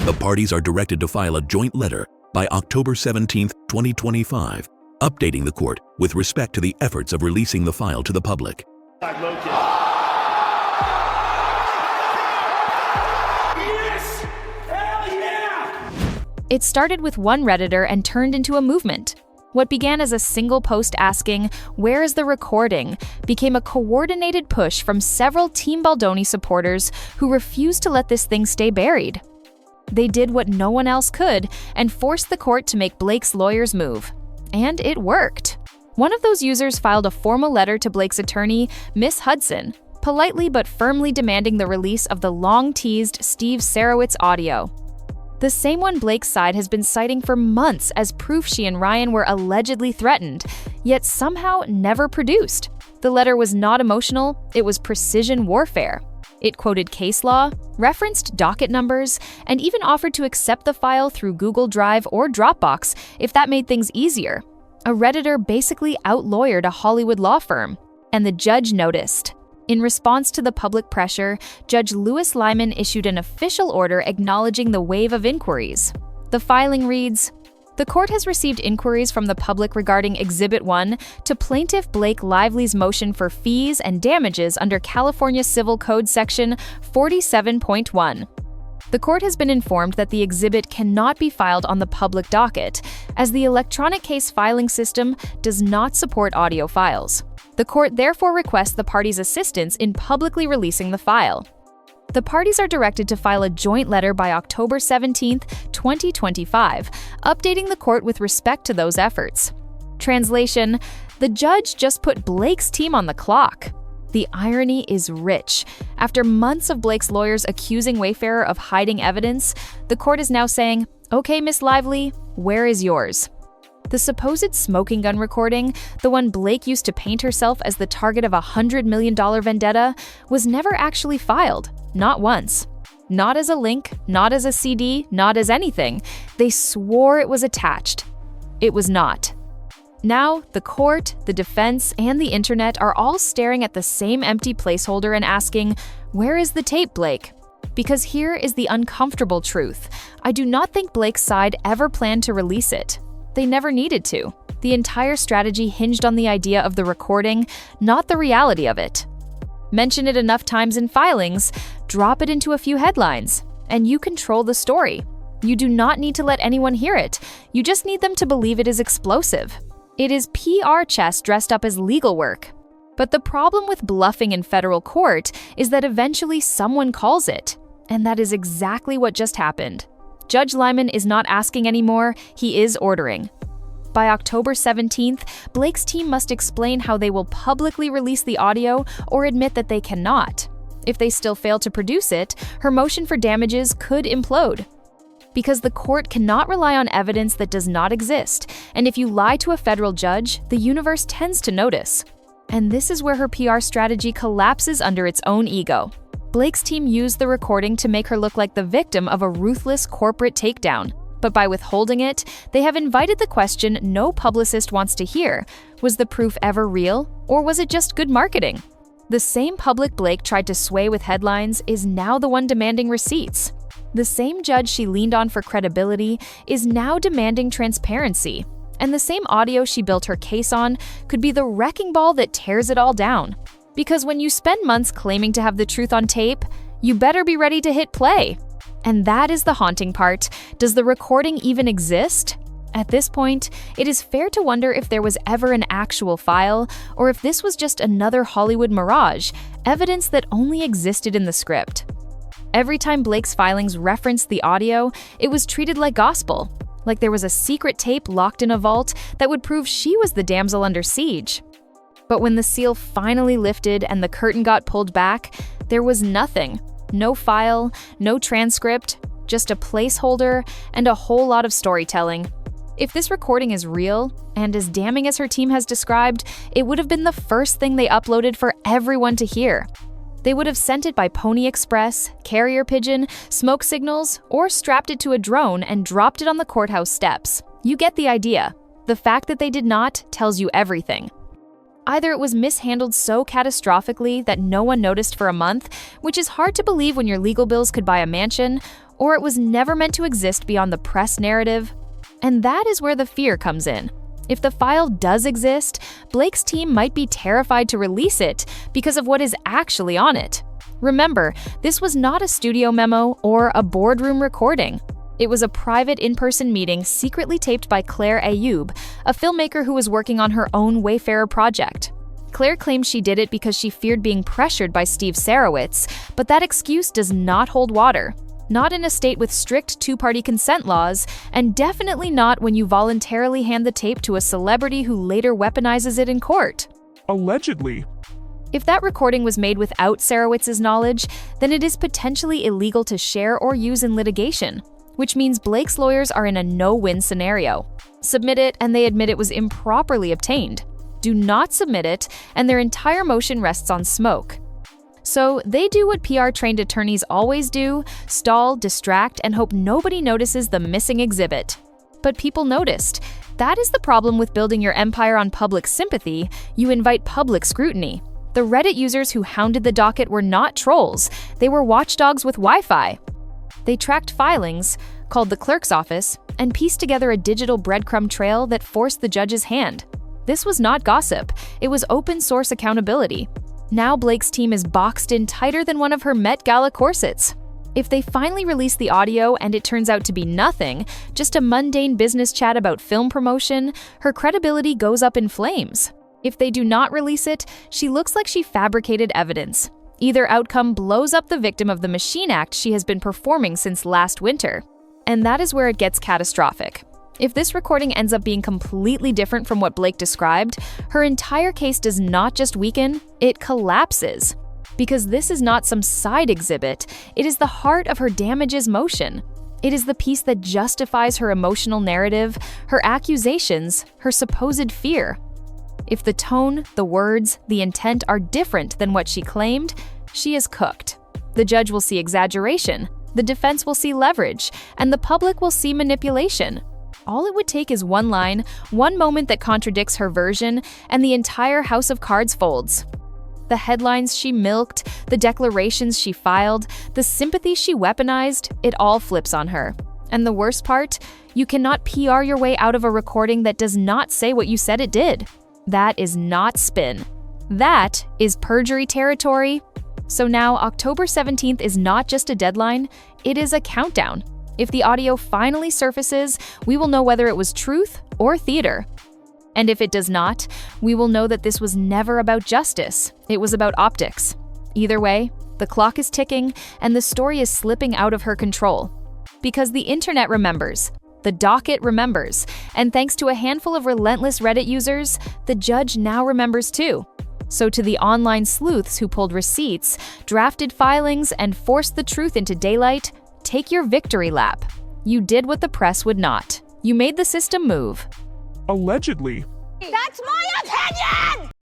The parties are directed to file a joint letter by October 17, 2025, updating the court with respect to the efforts of releasing the file to the public. Yes! Hell yeah! It started with one Redditor and turned into a movement. What began as a single post asking, "Where is the recording?" became a coordinated push from several Team Baldoni supporters who refused to let this thing stay buried. They did what no one else could and forced the court to make Blake's lawyers move. And it worked. One of those users filed a formal letter to Blake's attorney, Miss Hudson, politely but firmly demanding the release of the long-teased Steve Sarowitz audio. The same one Blake's side has been citing for months as proof she and Ryan were allegedly threatened, yet somehow never produced. The letter was not emotional, it was precision warfare. It quoted case law, referenced docket numbers, and even offered to accept the file through Google Drive or Dropbox if that made things easier. A Redditor basically out-lawyered a Hollywood law firm, and the judge noticed. In response to the public pressure, Judge Liman issued an official order acknowledging the wave of inquiries. The filing reads, "The court has received inquiries from the public regarding Exhibit 1 to Plaintiff Blake Lively's motion for fees and damages under California Civil Code Section 47.1. The court has been informed that the exhibit cannot be filed on the public docket, as the electronic case filing system does not support audio files. The court therefore requests the parties' assistance in publicly releasing the file." The parties are directed to file a joint letter by October 17, 2025, updating the court with respect to those efforts. Translation: the judge just put Blake's team on the clock. The irony is rich. After months of Blake's lawyers accusing Wayfarer of hiding evidence, the court is now saying, "Okay, Miss Lively, where is yours?" The supposed smoking gun recording, the one Blake used to paint herself as the target of a $100 million vendetta, was never actually filed, not once. Not as a link, not as a CD, not as anything. They swore it was attached. It was not. Now, the court, the defense, and the internet are all staring at the same empty placeholder and asking, "Where is the tape, Blake?" Because here is the uncomfortable truth. I do not think Blake's side ever planned to release it. They never needed to. The entire strategy hinged on the idea of the recording, not the reality of it. Mention it enough times in filings, drop it into a few headlines, and you control the story. You do not need to let anyone hear it. You just need them to believe it is explosive. It is PR chess dressed up as legal work. But the problem with bluffing in federal court is that eventually someone calls it. And that is exactly what just happened. Judge Liman is not asking anymore, he is ordering. By October 17th, Blake's team must explain how they will publicly release the audio or admit that they cannot. If they still fail to produce it, her motion for damages could implode. Because the court cannot rely on evidence that does not exist, and if you lie to a federal judge, the universe tends to notice. And this is where her PR strategy collapses under its own ego. Blake's team used the recording to make her look like the victim of a ruthless corporate takedown. But by withholding it, they have invited the question no publicist wants to hear. Was the proof ever real, or was it just good marketing? The same public Blake tried to sway with headlines is now the one demanding receipts. The same judge she leaned on for credibility is now demanding transparency. And the same audio she built her case on could be the wrecking ball that tears it all down. Because when you spend months claiming to have the truth on tape, you better be ready to hit play. And that is the haunting part. Does the recording even exist? At this point, it is fair to wonder if there was ever an actual file, or if this was just another Hollywood mirage, evidence that only existed in the script. Every time Blake's filings referenced the audio, it was treated like gospel, like there was a secret tape locked in a vault that would prove she was the damsel under siege. But when the seal finally lifted and the curtain got pulled back, there was nothing. No file, no transcript, just a placeholder and a whole lot of storytelling. If this recording is real, and as damning as her team has described, it would have been the first thing they uploaded for everyone to hear. They would have sent it by Pony Express, carrier pigeon, smoke signals, or strapped it to a drone and dropped it on the courthouse steps. You get the idea. The fact that they did not tells you everything. Either it was mishandled so catastrophically that no one noticed for a month, which is hard to believe when your legal bills could buy a mansion, or it was never meant to exist beyond the press narrative. And that is where the fear comes in. If the file does exist, Blake's team might be terrified to release it because of what is actually on it. Remember, this was not a studio memo or a boardroom recording. It was a private in-person meeting secretly taped by Claire Ayoub, a filmmaker who was working on her own Wayfarer project. Claire claimed she did it because she feared being pressured by Steve Sarowitz, but that excuse does not hold water. Not in a state with strict two-party consent laws, and definitely not when you voluntarily hand the tape to a celebrity who later weaponizes it in court. Allegedly. If that recording was made without Sarowitz's knowledge, then it is potentially illegal to share or use in litigation, which means Blake's lawyers are in a no-win scenario. Submit it and they admit it was improperly obtained. Do not submit it and their entire motion rests on smoke. So they do what PR-trained attorneys always do: stall, distract, and hope nobody notices the missing exhibit. But people noticed. That is the problem with building your empire on public sympathy. You invite public scrutiny. The Reddit users who hounded the docket were not trolls. They were watchdogs with Wi-Fi. They tracked filings, called the clerk's office, and pieced together a digital breadcrumb trail that forced the judge's hand. This was not gossip. It was open-source accountability. Now Blake's team is boxed in tighter than one of her Met Gala corsets. If they finally release the audio and it turns out to be nothing, just a mundane business chat about film promotion, her credibility goes up in flames. If they do not release it, she looks like she fabricated evidence. Either outcome blows up the victim of the machine act she has been performing since last winter. And that is where it gets catastrophic. If this recording ends up being completely different from what Blake described, her entire case does not just weaken, it collapses. Because this is not some side exhibit, it is the heart of her damages motion. It is the piece that justifies her emotional narrative, her accusations, her supposed fear. If the tone, the words, the intent are different than what she claimed, she is cooked. The judge will see exaggeration, the defense will see leverage, and the public will see manipulation. All it would take is one line, one moment that contradicts her version, and the entire house of cards folds. The headlines she milked, the declarations she filed, the sympathy she weaponized, it all flips on her. And the worst part, you cannot PR your way out of a recording that does not say what you said it did. That is not spin. That is perjury territory. So now October 17th is not just a deadline, it is a countdown. If the audio finally surfaces, we will know whether it was truth or theater. And if it does not, we will know that this was never about justice. It was about optics. Either way, the clock is ticking and the story is slipping out of her control. Because the internet remembers, the docket remembers, and thanks to a handful of relentless Reddit users, the judge now remembers too. So to the online sleuths who pulled receipts, drafted filings, and forced the truth into daylight, take your victory lap. You did what the press would not. You made the system move. Allegedly. That's my opinion!